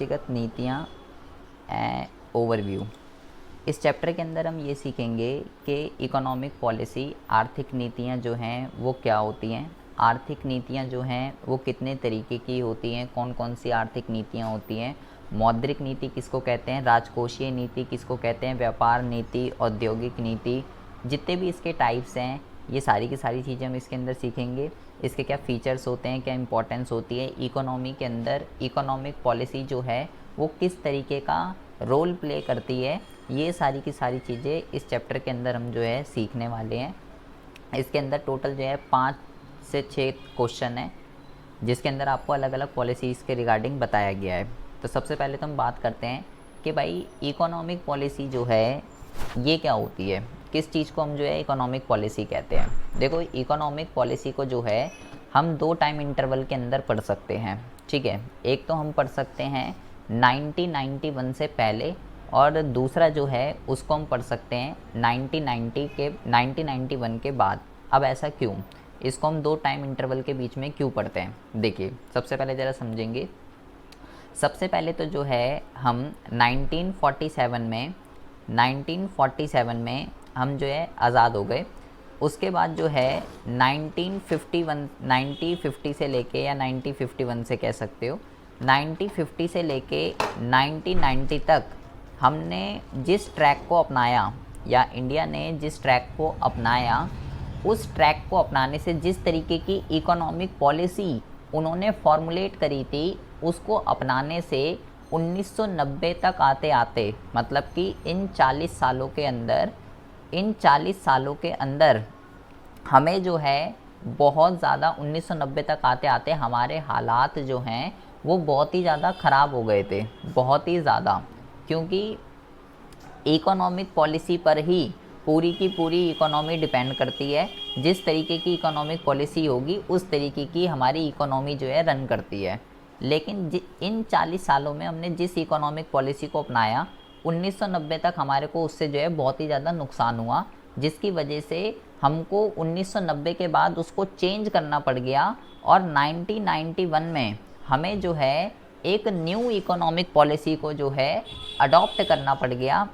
व्यक्तिगत नीतियाँ ओवरव्यू। इस चैप्टर के अंदर हम ये सीखेंगे कि इकोनॉमिक पॉलिसी आर्थिक नीतियाँ जो हैं वो क्या होती हैं, आर्थिक नीतियाँ जो हैं वो कितने तरीके की होती हैं, कौन कौन सी आर्थिक नीतियाँ होती हैं, मौद्रिक नीति किसको कहते हैं, राजकोषीय नीति किसको कहते हैं, व्यापार नीति, औद्योगिक नीति, जितने भी इसके टाइप्स हैं ये सारी की सारी चीज़ें हम इसके अंदर सीखेंगे। इसके क्या फ़ीचर्स होते हैं, क्या इंपॉर्टेंस होती है, इकोनॉमी के अंदर इकोनॉमिक पॉलिसी जो है वो किस तरीके का रोल प्ले करती है, ये सारी की सारी चीज़ें इस चैप्टर के अंदर हम जो है सीखने वाले हैं। इसके अंदर टोटल जो है 5 से 6 क्वेश्चन है जिसके अंदर आपको अलग अलग पॉलिसीज़ के रिगार्डिंग बताया गया है। तो सबसे पहले तो हम बात करते हैं कि भाई इकोनॉमिक पॉलिसी जो है ये क्या होती है, किस चीज़ को हम जो है इकोनॉमिक पॉलिसी कहते हैं। देखो इकोनॉमिक पॉलिसी को जो है हम 2 टाइम इंटरवल के अंदर पढ़ सकते हैं, ठीक है। एक तो हम पढ़ सकते हैं 1991 से पहले और दूसरा जो है उसको हम पढ़ सकते हैं 1991 के बाद। अब ऐसा क्यों, इसको हम 2 टाइम इंटरवल के बीच में क्यों पढ़ते हैं, देखिए सबसे पहले ज़रा समझेंगे। सबसे पहले तो जो है हम 1947 में हम जो है आज़ाद हो गए। उसके बाद जो है 1950 से लेके या 1951 से कह सकते हो, 1950 से लेके 1990 तक हमने जिस ट्रैक को अपनाया या इंडिया ने जिस ट्रैक को अपनाया, उस ट्रैक को अपनाने से जिस तरीके की इकोनॉमिक पॉलिसी उन्होंने फॉर्मुलेट करी थी उसको अपनाने से 1990 तक आते आते, मतलब कि इन 40 सालों के अंदर हमें जो है बहुत ज़्यादा 1990 तक आते आते हमारे हालात जो हैं वो बहुत ही ज़्यादा ख़राब हो गए थे, बहुत ही ज़्यादा, क्योंकि इकोनॉमिक पॉलिसी पर ही पूरी की पूरी इकोनॉमी डिपेंड करती है। जिस तरीके की इकोनॉमिक पॉलिसी होगी उस तरीके की हमारी इकोनॉमी जो है रन करती है। लेकिन इन 40 सालों में हमने जिस इकोनॉमिक पॉलिसी को अपनाया 1990 तक हमारे को उससे जो है बहुत ही ज़्यादा नुकसान हुआ, जिसकी वजह से हमको 1990 के बाद उसको चेंज करना पड़ गया और 1991 में हमें जो है एक न्यू इकोनॉमिक पॉलिसी को जो है अडॉप्ट करना पड़ गया।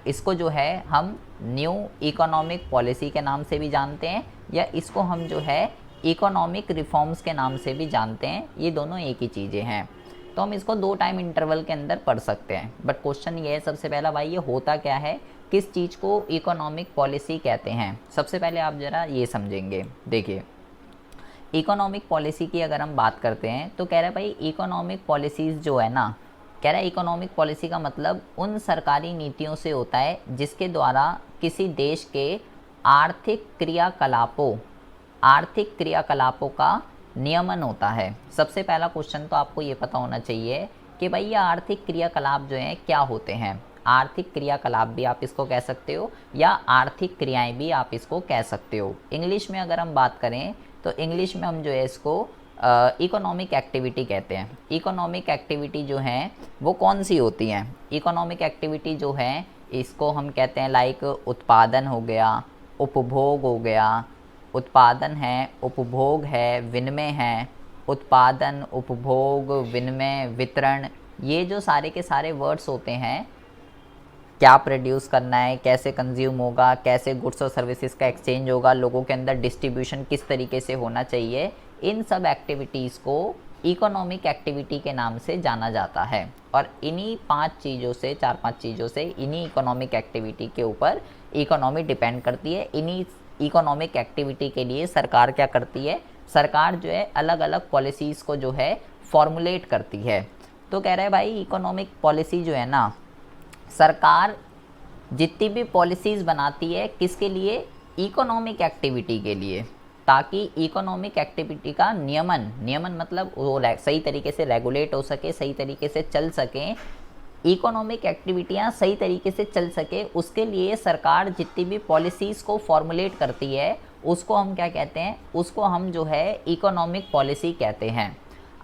इसको जो है हम न्यू इकोनॉमिक पॉलिसी के नाम से भी जानते हैं या इसको हम जो है इकोनॉमिक रिफॉर्म्स के नाम से भी जानते हैं, ये दोनों एक ही चीज़ें हैं। तो हम इसको 2 टाइम इंटरवल के अंदर पढ़ सकते हैं। बट क्वेश्चन ये है सबसे पहला, भाई ये होता क्या है, किस चीज़ को इकोनॉमिक पॉलिसी कहते हैं। सबसे पहले आप ज़रा ये समझेंगे। देखिए इकोनॉमिक पॉलिसी की अगर हम बात करते हैं तो कह रहे हैं भाई इकोनॉमिक पॉलिसीज़ जो है ना, कह रहा है इकोनॉमिक पॉलिसी का मतलब उन सरकारी नीतियों से होता है जिसके द्वारा किसी देश के आर्थिक क्रियाकलापों का नियमन होता है। सबसे पहला क्वेश्चन तो आपको ये पता होना चाहिए कि भाई ये आर्थिक क्रियाकलाप जो हैं क्या होते हैं। आर्थिक क्रियाकलाप भी आप इसको कह सकते हो या आर्थिक क्रियाएं भी आप इसको कह सकते हो। इंग्लिश में अगर हम बात करें तो इंग्लिश में हम जो है इसको इकोनॉमिक एक्टिविटी कहते हैं। इकोनॉमिक एक्टिविटी जो हैं वो कौन सी होती हैं, इकोनॉमिक एक्टिविटी जो है इसको हम कहते हैं लाइक उत्पादन हो गया, उपभोग हो गया, उत्पादन है, उपभोग है, विनिमय है, उत्पादन, उपभोग, विनिमय, वितरण, ये जो सारे के सारे वर्ड्स होते हैं, क्या प्रोड्यूस करना है, कैसे कंज्यूम होगा, कैसे गुड्स और सर्विसेज का एक्सचेंज होगा, लोगों के अंदर डिस्ट्रीब्यूशन किस तरीके से होना चाहिए, इन सब एक्टिविटीज़ को इकोनॉमिक एक्टिविटी के नाम से जाना जाता है। और इन्हीं 4-5 चीज़ों से इन्हीं इकोनॉमिक एक्टिविटी के ऊपर इकोनॉमी डिपेंड करती है। इन्हीं इकोनॉमिक एक्टिविटी के लिए सरकार क्या करती है, सरकार जो है अलग अलग पॉलिसीज़ को जो है फॉर्मुलेट करती है। तो कह रहे हैं भाई इकोनॉमिक पॉलिसी जो है ना, सरकार जितनी भी पॉलिसीज़ बनाती है किसके लिए, इकोनॉमिक एक्टिविटी के लिए, ताकि इकोनॉमिक एक्टिविटी का नियमन मतलब वो सही तरीके से रेगुलेट हो सके, सही तरीके से चल सके, इकोनॉमिक एक्टिविटियाँ सही तरीके से चल सके, उसके लिए सरकार जितनी भी पॉलिसीज़ को फॉर्मुलेट करती है उसको हम क्या कहते हैं, उसको हम जो है इकोनॉमिक पॉलिसी कहते हैं।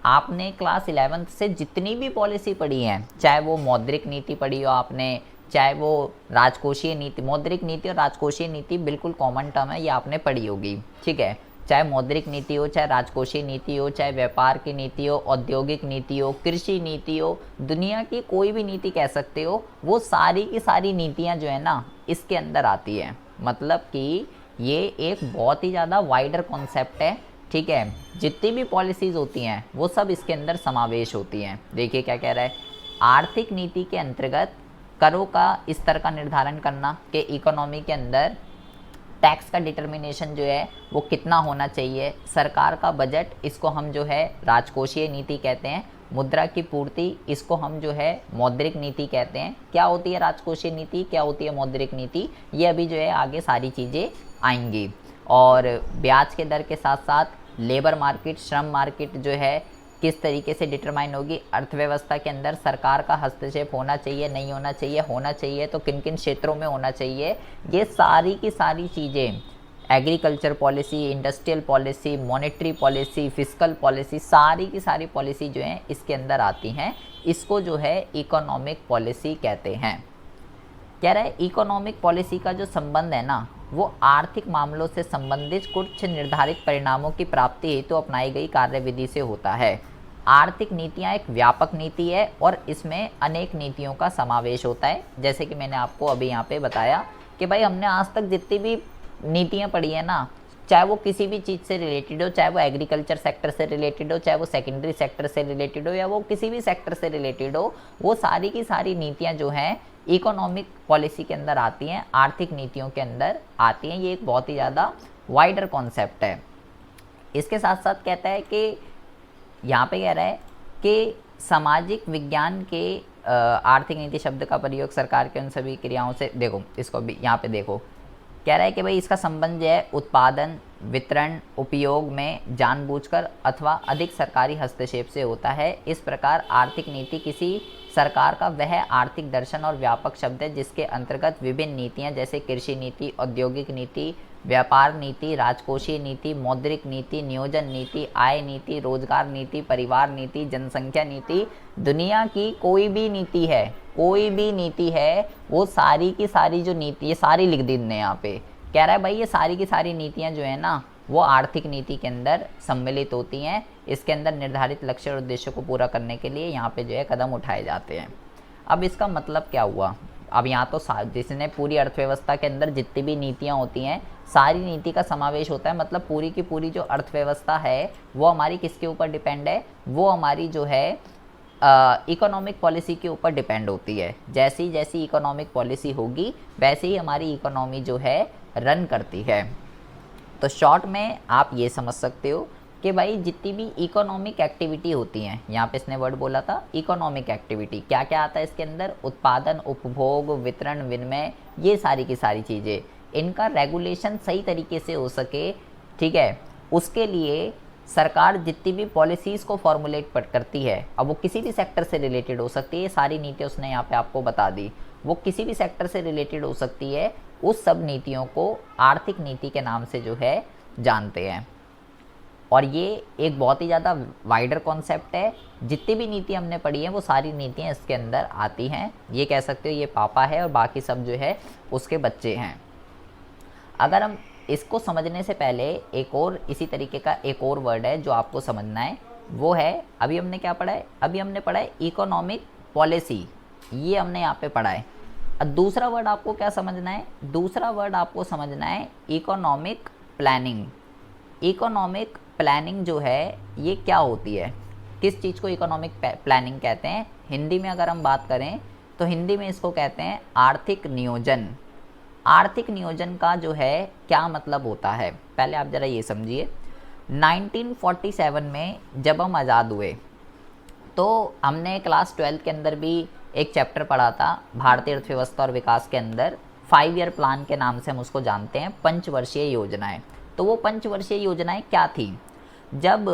आपने क्लास 11th से जितनी भी पॉलिसी पढ़ी है, चाहे वो मौद्रिक नीति पढ़ी हो आपने, चाहे वो राजकोषीय नीति, मौद्रिक नीति और राजकोषीय नीति बिल्कुल कॉमन टर्म है, ये आपने पढ़ी होगी, ठीक है। चाहे मौद्रिक नीति हो, चाहे राजकोषीय नीति हो, चाहे व्यापार की नीति हो, औद्योगिक नीति हो, कृषि नीति हो, दुनिया की कोई भी नीति कह सकते हो, वो सारी की सारी नीतियां जो है ना इसके अंदर आती है। मतलब कि ये एक बहुत ही ज़्यादा वाइडर कॉन्सेप्ट है, ठीक है। जितनी भी पॉलिसीज़ होती हैं वो सब इसके अंदर समावेश होती हैं। देखिए क्या कह रहा है, आर्थिक नीति के अंतर्गत करों का स्तर का निर्धारण करना, कि इकोनॉमी के अंदर टैक्स का डिटर्मिनेशन जो है वो कितना होना चाहिए, सरकार का बजट, इसको हम जो है राजकोषीय नीति कहते हैं, मुद्रा की पूर्ति, इसको हम जो है मौद्रिक नीति कहते हैं। क्या होती है राजकोषीय नीति, क्या होती है मौद्रिक नीति, ये अभी जो है आगे सारी चीज़ें आएंगी। और ब्याज के दर के साथ साथ लेबर मार्केट, श्रम मार्केट जो है किस तरीके से डिटरमाइन होगी, अर्थव्यवस्था के अंदर सरकार का हस्तक्षेप होना चाहिए, नहीं होना चाहिए, होना चाहिए तो किन किन क्षेत्रों में होना चाहिए, ये सारी की सारी चीज़ें, agriculture policy, industrial policy, monetary policy, fiscal policy, सारी की सारी पॉलिसी जो है इसके अंदर आती हैं। इसको जो है इकोनॉमिक पॉलिसी कहते हैं। कह रहा है इकोनॉमिक पॉलिसी का जो संबंध है ना वो आर्थिक मामलों से संबंधित कुछ निर्धारित परिणामों की प्राप्ति हेतु अपनाई गई कार्यविधि से होता है। आर्थिक नीतियाँ एक व्यापक नीति है और इसमें अनेक नीतियों का समावेश होता है। जैसे कि मैंने आपको अभी यहाँ पे बताया कि भाई हमने आज तक जितनी भी नीतियाँ पढ़ी है ना, चाहे वो किसी भी चीज़ से रिलेटेड हो, चाहे वो एग्रीकल्चर सेक्टर से रिलेटेड हो, चाहे वो सेकेंडरी सेक्टर से रिलेटेड हो, या वो किसी भी सेक्टर से रिलेटेड हो, वो सारी की सारी नीतियाँ जो हैं इकोनॉमिक पॉलिसी के अंदर आती हैं, आर्थिक नीतियों के अंदर आती हैं। ये एक बहुत ही ज़्यादा वाइडर कॉन्सेप्ट है। इसके साथ साथ कहता है कि यहाँ पे कह रहा है कि सामाजिक विज्ञान के आर्थिक नीति शब्द का प्रयोग सरकार के उन सभी क्रियाओं से, देखो इसको भी यहाँ पे देखो, कह रहा है कि भाई इसका संबंध जो है उत्पादन, वितरण, उपयोग में जानबूझकर अथवा अधिक सरकारी हस्तक्षेप से होता है। इस प्रकार आर्थिक नीति किसी सरकार का वह आर्थिक दर्शन और व्यापक शब्द है जिसके अंतर्गत विभिन्न नीतियां जैसे कृषि नीति, औद्योगिक नीति, व्यापार नीति, राजकोषीय नीति, मौद्रिक नीति, नियोजन नीति, आय नीति, रोजगार नीति, परिवार नीति, जनसंख्या नीति, दुनिया की कोई भी नीति है, कोई भी नीति है, वो सारी की सारी जो नीति, ये सारी लिख दी ने यहाँ पे। कह रहा है भाई ये सारी की सारी नीतियाँ जो है ना वो आर्थिक नीति के अंदर सम्मिलित होती हैं। इसके अंदर निर्धारित लक्ष्य और उद्देश्यों को पूरा करने के लिए यहाँ पे जो है कदम उठाए जाते हैं। अब इसका मतलब क्या हुआ, अब यहाँ तो जिसने पूरी अर्थव्यवस्था के अंदर जितनी भी नीतियाँ होती हैं सारी नीति का समावेश होता है। मतलब पूरी की पूरी जो अर्थव्यवस्था है वो हमारी किसके ऊपर डिपेंड है, वो हमारी जो है इकोनॉमिक पॉलिसी के ऊपर डिपेंड होती है। जैसी जैसी इकोनॉमिक पॉलिसी होगी वैसे ही हमारी इकोनॉमी जो है रन करती है। तो शॉर्ट में आप ये समझ सकते हो कि भाई जितनी भी इकोनॉमिक एक्टिविटी होती हैं, यहाँ पे इसने वर्ड बोला था इकोनॉमिक एक्टिविटी, क्या क्या आता है इसके अंदर, उत्पादन, उपभोग, वितरण, विनिमय, ये सारी की सारी चीज़ें, इनका रेगुलेशन सही तरीके से हो सके, ठीक है, उसके लिए सरकार जितनी भी पॉलिसीज़ को फॉर्मुलेट करती है, अब वो किसी भी सेक्टर से रिलेटेड हो सकती है, ये सारी नीतियाँ उसने यहाँ पे आपको बता दी, वो किसी भी सेक्टर से रिलेटेड हो सकती है, उस सब नीतियों को आर्थिक नीति के नाम से जो है जानते हैं। और ये एक बहुत ही ज़्यादा वाइडर कॉन्सेप्ट है। जितनी भी नीति हमने पढ़ी है वो सारी नीतियाँ इसके अंदर आती हैं। ये कह सकते हो ये पापा है और बाकी सब जो है उसके बच्चे हैं। अगर हम इसको समझने से पहले एक और इसी तरीके का एक और वर्ड है जो आपको समझना है, वो है, अभी हमने क्या पढ़ा है, अभी हमने पढ़ा है इकोनॉमिक पॉलिसी, ये हमने यहाँ पे पढ़ा है। अब दूसरा वर्ड आपको क्या समझना है, दूसरा वर्ड आपको समझना है इकोनॉमिक प्लानिंग। इकोनॉमिक प्लानिंग जो है ये क्या होती है, किस चीज़ को इकोनॉमिक प्लानिंग कहते हैं, हिंदी में अगर हम बात करें तो हिंदी में इसको कहते हैं आर्थिक नियोजन। आर्थिक नियोजन का जो है क्या मतलब होता है, पहले आप ज़रा ये समझिए। 1947 में जब हम आज़ाद हुए तो हमने क्लास 12 के अंदर भी एक चैप्टर पढ़ा था भारतीय अर्थव्यवस्था और विकास के अंदर 5 ईयर प्लान के नाम से हम उसको जानते हैं, पंचवर्षीय योजनाएं। तो वो पंचवर्षीय योजनाएं क्या थी, जब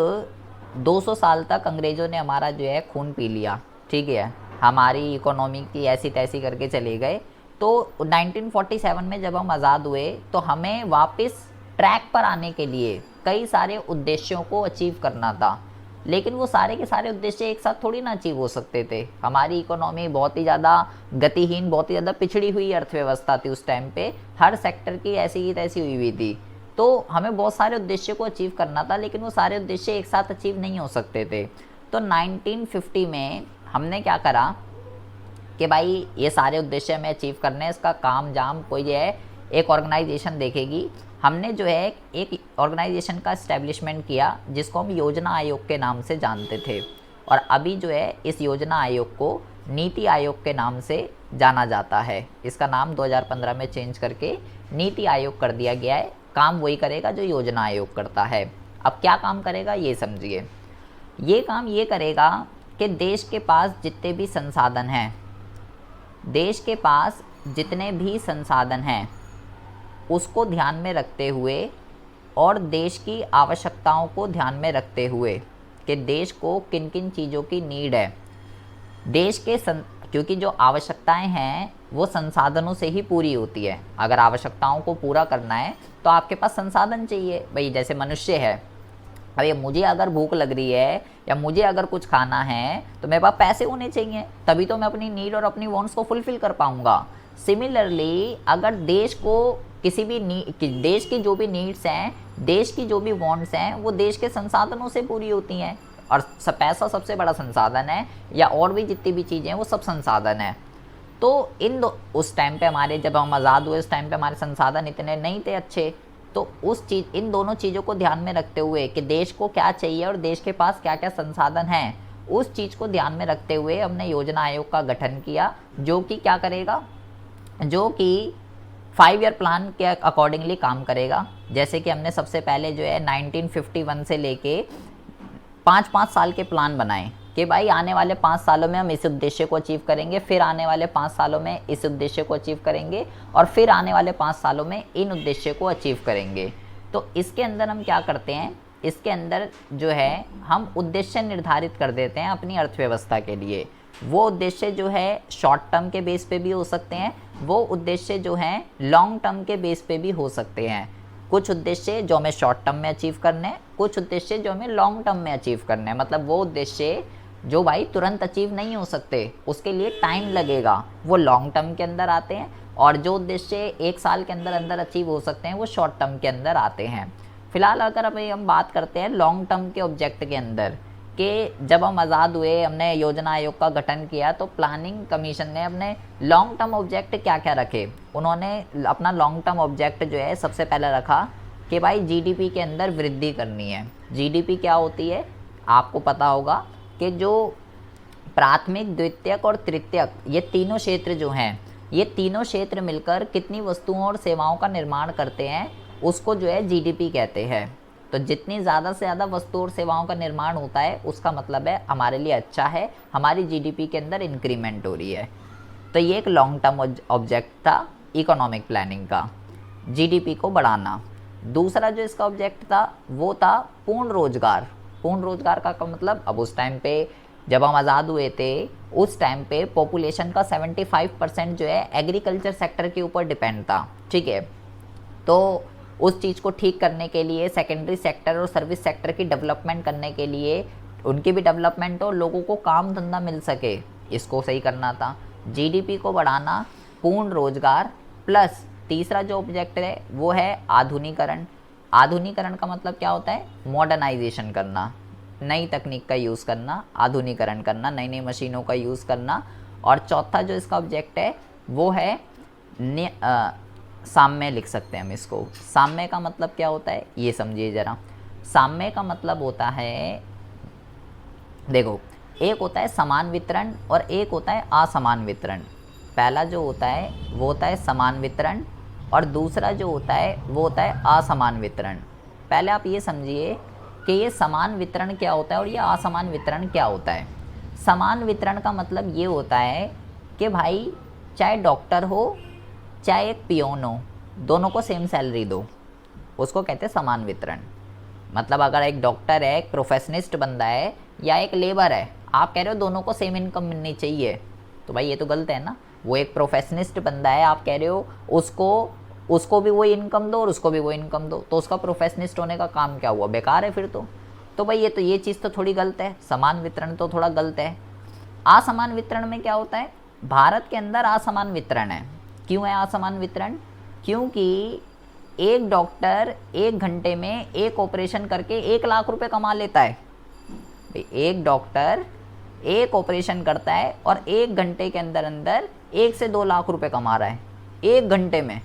200 साल तक अंग्रेज़ों ने हमारा जो है खून पी लिया, ठीक है, हमारी इकोनॉमी की ऐसी तैसी करके चले गए, तो 1947 में जब हम आज़ाद हुए तो हमें वापस ट्रैक पर आने के लिए कई सारे उद्देश्यों को अचीव करना था। लेकिन वो सारे के सारे उद्देश्य एक साथ थोड़ी ना अचीव हो सकते थे। हमारी इकोनॉमी बहुत ही ज़्यादा गतिहीन, बहुत ही ज़्यादा पिछड़ी हुई अर्थव्यवस्था थी उस टाइम पे, हर सेक्टर की ऐसी की तैसी हुई थी। तो हमें बहुत सारे उद्देश्य को अचीव करना था, लेकिन वो सारे उद्देश्य एक साथ अचीव नहीं हो सकते थे। तो 1950 में हमने क्या करा कि भाई ये सारे उद्देश्य हमें अचीव करने हैं, इसका काम जाम कोई जो है एक ऑर्गेनाइजेशन देखेगी। हमने जो है एक ऑर्गेनाइजेशन का इस्टेब्लिशमेंट किया जिसको हम योजना आयोग के नाम से जानते थे, और अभी जो है इस योजना आयोग को नीति आयोग के नाम से जाना जाता है। इसका नाम 2015 में चेंज करके नीति आयोग कर दिया गया है। काम वही करेगा जो योजना आयोग करता है। अब क्या काम करेगा ये समझिए। ये काम ये करेगा कि देश के पास जितने भी संसाधन हैं, देश के पास जितने भी संसाधन हैं उसको ध्यान में रखते हुए और देश की आवश्यकताओं को ध्यान में रखते हुए कि देश को किन किन चीज़ों की नीड है, देश के क्योंकि जो आवश्यकताएं हैं वो संसाधनों से ही पूरी होती है। अगर आवश्यकताओं को पूरा करना है तो आपके पास संसाधन चाहिए। भाई जैसे मनुष्य है, अरे मुझे अगर भूख लग रही है या मुझे अगर कुछ खाना है तो मेरे पास पैसे होने चाहिए, तभी तो मैं अपनी नीड और अपनी वांट्स को फुलफिल कर पाऊंगा। सिमिलरली अगर देश को किसी भी देश की जो भी नीड्स हैं, देश की जो भी वांट्स हैं, वो देश के संसाधनों से पूरी होती हैं, और पैसा सबसे बड़ा संसाधन है, या और भी जितनी भी चीज़ें हैं वो सब संसाधन है। तो उस टाइम पे हमारे, जब हम आज़ाद हुए उस टाइम पे हमारे संसाधन इतने नहीं थे अच्छे, तो इन दोनों चीज़ों को ध्यान में रखते हुए कि देश को क्या चाहिए और देश के पास क्या क्या संसाधन हैं, उस चीज़ को ध्यान में रखते हुए हमने योजना आयोग का गठन किया, जो कि क्या करेगा, जो कि 5 ईयर प्लान के अकॉर्डिंगली काम करेगा। जैसे कि हमने सबसे पहले जो है 1951 से लेके 5-5 साल के प्लान बनाए कि भाई आने वाले 5 सालों में हम इस उद्देश्य को अचीव करेंगे, फिर आने वाले 5 सालों में इस उद्देश्य को अचीव करेंगे, और फिर आने वाले 5 सालों में इन उद्देश्य को अचीव करेंगे। तो इसके अंदर हम क्या करते हैं, इसके अंदर जो है हम उद्देश्य निर्धारित कर देते हैं अपनी अर्थव्यवस्था के लिए। वो उद्देश्य जो है शॉर्ट टर्म के बेस पे भी हो सकते हैं, वो उद्देश्य जो हैं लॉन्ग टर्म के बेस पे भी हो सकते हैं। कुछ उद्देश्य जो हमें शॉर्ट टर्म में अचीव करने हैं, कुछ उद्देश्य जो हमें लॉन्ग टर्म में अचीव करने हैं। मतलब वो उद्देश्य जो भाई तुरंत अचीव नहीं हो सकते, उसके लिए टाइम लगेगा, वो लॉन्ग टर्म के अंदर आते हैं, और जो उद्देश्य 1 साल के अंदर अंदर अचीव हो सकते हैं वो शॉर्ट टर्म के अंदर आते हैं। फिलहाल अगर अभी हम बात करते हैं लॉन्ग टर्म के ऑब्जेक्ट के अंदर, कि जब हम आज़ाद हुए हमने योजना आयोग का गठन किया, तो प्लानिंग कमीशन ने अपने लॉन्ग टर्म ऑब्जेक्ट क्या क्या रखे। उन्होंने अपना लॉन्ग टर्म ऑब्जेक्ट जो है सबसे पहले रखा कि भाई जीडीपी के अंदर वृद्धि करनी है। जीडीपी क्या होती है आपको पता होगा कि जो प्राथमिक, द्वितीयक और तृतीयक, ये तीनों क्षेत्र जो हैं, ये तीनों क्षेत्र मिलकर कितनी वस्तुओं और सेवाओं का निर्माण करते हैं, उसको जो है जीडीपी कहते हैं। तो जितनी ज़्यादा से ज़्यादा वस्तुओं और सेवाओं का निर्माण होता है उसका मतलब है हमारे लिए अच्छा है, हमारी जीडीपी के अंदर इंक्रीमेंट हो रही है। तो ये एक लॉन्ग टर्म ऑब्जेक्ट था इकोनॉमिक प्लानिंग का, जीडीपी को बढ़ाना। दूसरा जो इसका ऑब्जेक्ट था वो था पूर्ण रोजगार। पूर्ण रोजगार का मतलब, अब उस टाइम पे जब हम आज़ाद हुए थे उस टाइम पे पॉपुलेशन का 75% जो है एग्रीकल्चर सेक्टर के ऊपर डिपेंड था, ठीक है। तो उस चीज़ को ठीक करने के लिए सेकेंडरी सेक्टर और सर्विस सेक्टर की डेवलपमेंट करने के लिए, उनकी भी डेवलपमेंट हो, लोगों को काम धंधा मिल सके, इसको सही करना था। जीडीपी को बढ़ाना, पूर्ण रोजगार, प्लस तीसरा जो ऑब्जेक्ट है वो है आधुनिकरण। आधुनिकरण का मतलब क्या होता है, मॉडर्नाइजेशन करना, नई तकनीक का यूज़ करना, आधुनिकरण करना, नई नई मशीनों का यूज़ करना। और चौथा जो इसका ऑब्जेक्ट है वो है साम्य, लिख सकते हैं हम इसको। साम्य का मतलब क्या होता है ये समझिए ज़रा। साम्य का मतलब होता है, देखो, एक होता है समान वितरण और एक होता है असमान वितरण। पहला जो होता है वो होता है समान वितरण, और दूसरा जो होता है वो होता है असमान वितरण। पहले आप ये समझिए कि ये समान वितरण क्या होता है और ये असमान वितरण क्या होता है। समान वितरण का मतलब ये होता है कि भाई चाहे डॉक्टर हो चाहे एक पियोन हो, दोनों को सेम सैलरी दो, उसको कहते हैं समान वितरण। मतलब अगर एक डॉक्टर है, एक प्रोफेशनिस्ट बंदा है, या एक लेबर है, आप कह रहे हो दोनों को सेम इनकम मिलनी चाहिए, तो भाई ये तो गलत है ना। वो एक प्रोफेशनिस्ट बंदा है, आप कह रहे हो उसको भी वही इनकम दो और उसको भी वही इनकम दो, तो उसका प्रोफेशनिस्ट होने का काम क्या हुआ, बेकार है फिर तो भाई ये चीज़ तो थोड़ी गलत है। समान वितरण तो थोड़ा गलत है। असमान वितरण में क्या होता है, भारत के अंदर असमान वितरण है। क्यों है असमान वितरण, क्योंकि एक डॉक्टर 1 घंटे में एक ऑपरेशन करके 1 लाख रुपए कमा लेता है। एक डॉक्टर एक ऑपरेशन करता है और 1 घंटे के अंदर अंदर 1 से 2 लाख रुपए कमा रहा है 1 घंटे में।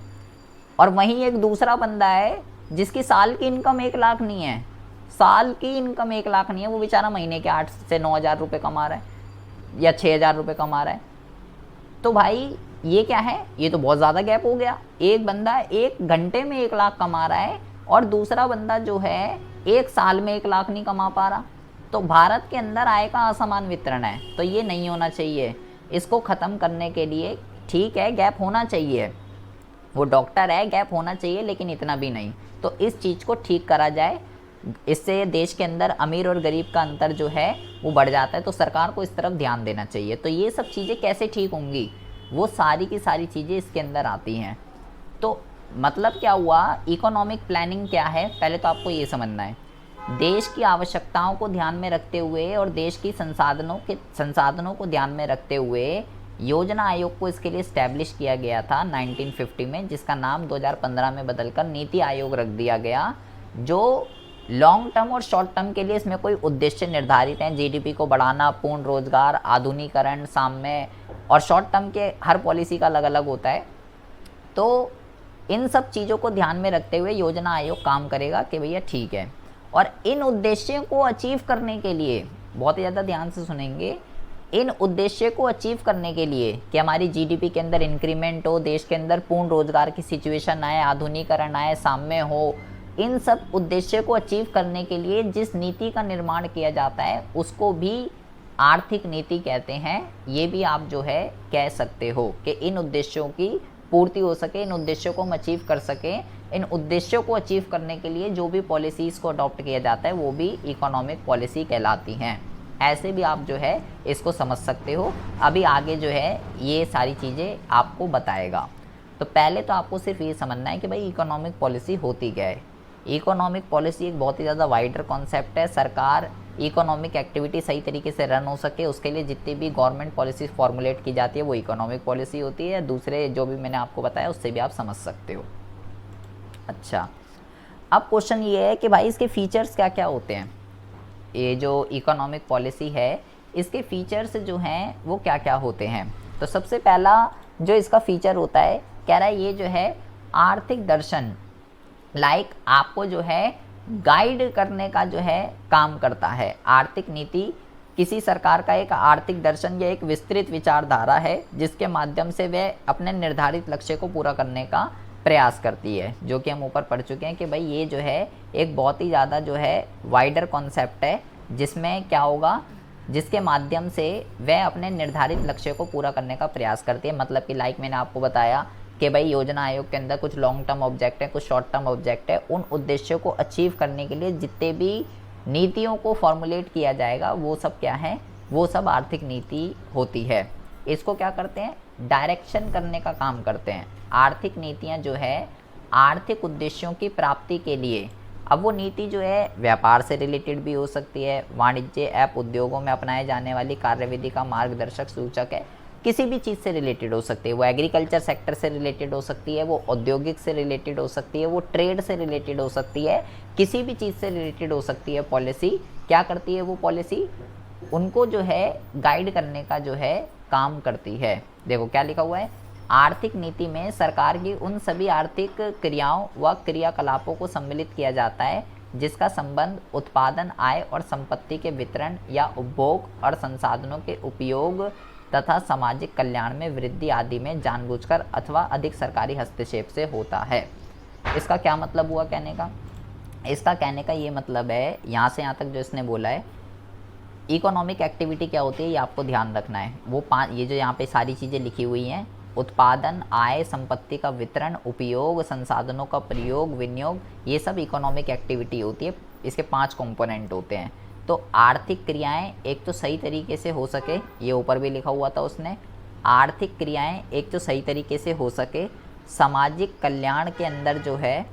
और वहीं एक दूसरा बंदा है जिसकी साल की इनकम 1 लाख नहीं है, साल की इनकम 1 लाख नहीं है, वो बेचारा महीने के 8 से 9 हज़ार रुपये कमा रहा है या 6 हज़ार रुपये कमा रहा है। तो भाई ये क्या है, ये तो बहुत ज़्यादा गैप हो गया। एक बंदा 1 घंटे में 1 लाख कमा रहा है और दूसरा बंदा जो है 1 साल में 1 लाख नहीं कमा पा रहा। तो भारत के अंदर आय का असमान वितरण है, तो ये नहीं होना चाहिए। इसको ख़त्म करने के लिए ठीक है गैप होना चाहिए, वो डॉक्टर है गैप होना चाहिए, लेकिन इतना भी नहीं। तो इस चीज़ को ठीक करा जाए, इससे देश के अंदर अमीर और गरीब का अंतर जो है वो बढ़ जाता है। तो सरकार को इस तरफ ध्यान देना चाहिए। तो ये सब चीज़ें कैसे ठीक होंगी, वो सारी की सारी चीज़ें इसके अंदर आती हैं। तो मतलब क्या हुआ, इकोनॉमिक प्लानिंग क्या है, पहले तो आपको ये समझना है। देश की आवश्यकताओं को ध्यान में रखते हुए और देश की संसाधनों को ध्यान में रखते हुए योजना आयोग को इसके लिए इस्टेब्लिश किया गया था 1950 में, जिसका नाम 2015 में बदलकर नीति आयोग रख दिया गया। जो लॉन्ग टर्म और शॉर्ट टर्म के लिए इसमें कोई उद्देश्य निर्धारित हैं, जीडीपी को बढ़ाना, पूर्ण रोजगार, आधुनिकीकरण, साम्य, और शॉर्ट टर्म के हर पॉलिसी का अलग अलग होता है। तो इन सब चीज़ों को ध्यान में रखते हुए योजना आयोग काम करेगा कि भैया ठीक है। और इन उद्देश्यों को अचीव करने के लिए, बहुत ज़्यादा ध्यान से सुनेंगे, इन उद्देश्य को अचीव करने के लिए कि हमारी जीडीपी के अंदर इंक्रीमेंट हो, देश के अंदर पूर्ण रोजगार की सिचुएशन आए, आधुनिकीकरण आए, साम्य हो, इन सब उद्देश्य को अचीव करने के लिए जिस नीति का निर्माण किया जाता है उसको भी आर्थिक नीति कहते हैं। ये भी आप जो है कह सकते हो कि इन उद्देश्यों की पूर्ति हो सके, इन उद्देश्यों को हम अचीव कर सकें। इन उद्देश्यों को अचीव करने के लिए जो भी पॉलिसीज़ को अडॉप्ट किया जाता है वो भी इकोनॉमिक पॉलिसी कहलाती हैं। ऐसे भी आप जो है इसको समझ सकते हो। अभी आगे जो है ये सारी चीज़ें आपको बताएगा। तो पहले तो आपको सिर्फ ये समझना है कि भाई इकोनॉमिक पॉलिसी होती क्या है। इकोनॉमिक पॉलिसी एक बहुत ही ज़्यादा वाइडर कॉन्सेप्ट है। सरकार इकोनॉमिक एक्टिविटी सही तरीके से रन हो सके उसके लिए जितनी भी गवर्नमेंट पॉलिसी फॉर्मुलेट की जाती है वो इकोनॉमिक पॉलिसी होती है। दूसरे जो भी मैंने आपको बताया उससे भी आप समझ सकते हो। अच्छा, अब क्वेश्चन ये है कि भाई इसके फीचर्स क्या क्या होते हैं। ये जो इकोनॉमिक पॉलिसी है इसके फीचर्स जो हैं वो क्या क्या होते हैं। तो सबसे पहला जो इसका फीचर होता है, कह रहा है ये जो है आर्थिक दर्शन आपको जो है गाइड करने का जो है काम करता है। आर्थिक नीति किसी सरकार का एक आर्थिक दर्शन या एक विस्तृत विचारधारा है जिसके माध्यम से वह अपने निर्धारित लक्ष्य को पूरा करने का प्रयास करती है, जो कि हम ऊपर पढ़ चुके हैं कि भाई ये जो है एक बहुत ही ज़्यादा जो है वाइडर कॉन्सेप्ट है, जिसमें क्या होगा, जिसके माध्यम से वह अपने निर्धारित लक्ष्य को पूरा करने का प्रयास करती है। मतलब कि मैंने आपको बताया कि भाई योजना आयोग के अंदर कुछ लॉन्ग टर्म ऑब्जेक्ट है, कुछ शॉर्ट टर्म ऑब्जेक्ट है। उन उद्देश्यों को अचीव करने के लिए जितने भी नीतियों को फॉर्मुलेट किया जाएगा वो सब क्या है, वो सब आर्थिक नीति होती है। इसको क्या करते हैं, डायरेक्शन करने का काम करते हैं। आर्थिक नीतियाँ जो है आर्थिक उद्देश्यों की प्राप्ति के लिए, अब वो नीति जो है व्यापार से रिलेटेड भी हो सकती है, वाणिज्य ऐप उद्योगों में अपनाए जाने वाली कार्यविधि का मार्गदर्शक सूचक है, किसी भी चीज़ से रिलेटेड हो सकती है। वो एग्रीकल्चर सेक्टर से रिलेटेड हो सकती है, वो औद्योगिक से रिलेटेड हो सकती है, वो ट्रेड से रिलेटेड हो सकती है, किसी भी चीज़ से रिलेटेड हो सकती है। पॉलिसी क्या करती है, वो पॉलिसी उनको जो है गाइड करने का जो है काम करती है। देखो क्या लिखा हुआ है, आर्थिक नीति में सरकार की उन सभी आर्थिक क्रियाओं व क्रियाकलापों को सम्मिलित किया जाता है जिसका संबंध उत्पादन, आय और संपत्ति के वितरण या उपभोग और संसाधनों के उपयोग तथा सामाजिक कल्याण में वृद्धि आदि में जानबूझकर अथवा अधिक सरकारी हस्तक्षेप से होता है। इसका क्या मतलब हुआ कहने का, इसका कहने का ये मतलब है, यहाँ से यहाँ तक जो इसने बोला है इकोनॉमिक एक्टिविटी क्या होती है ये आपको ध्यान रखना है। वो ये जो यहाँ पे सारी चीज़ें लिखी हुई हैं, उत्पादन, आय, संपत्ति का वितरण, उपयोग, संसाधनों का प्रयोग, विनियोग, ये सब इकोनॉमिक एक्टिविटी होती है। इसके 5 कंपोनेंट होते हैं। तो आर्थिक क्रियाएं एक तो सही तरीके से हो सके, ये ऊपर भी लिखा हुआ था उसने, आर्थिक क्रियाएं एक तो सही तरीके से हो सके, सामाजिक कल्याण के अंदर जो है,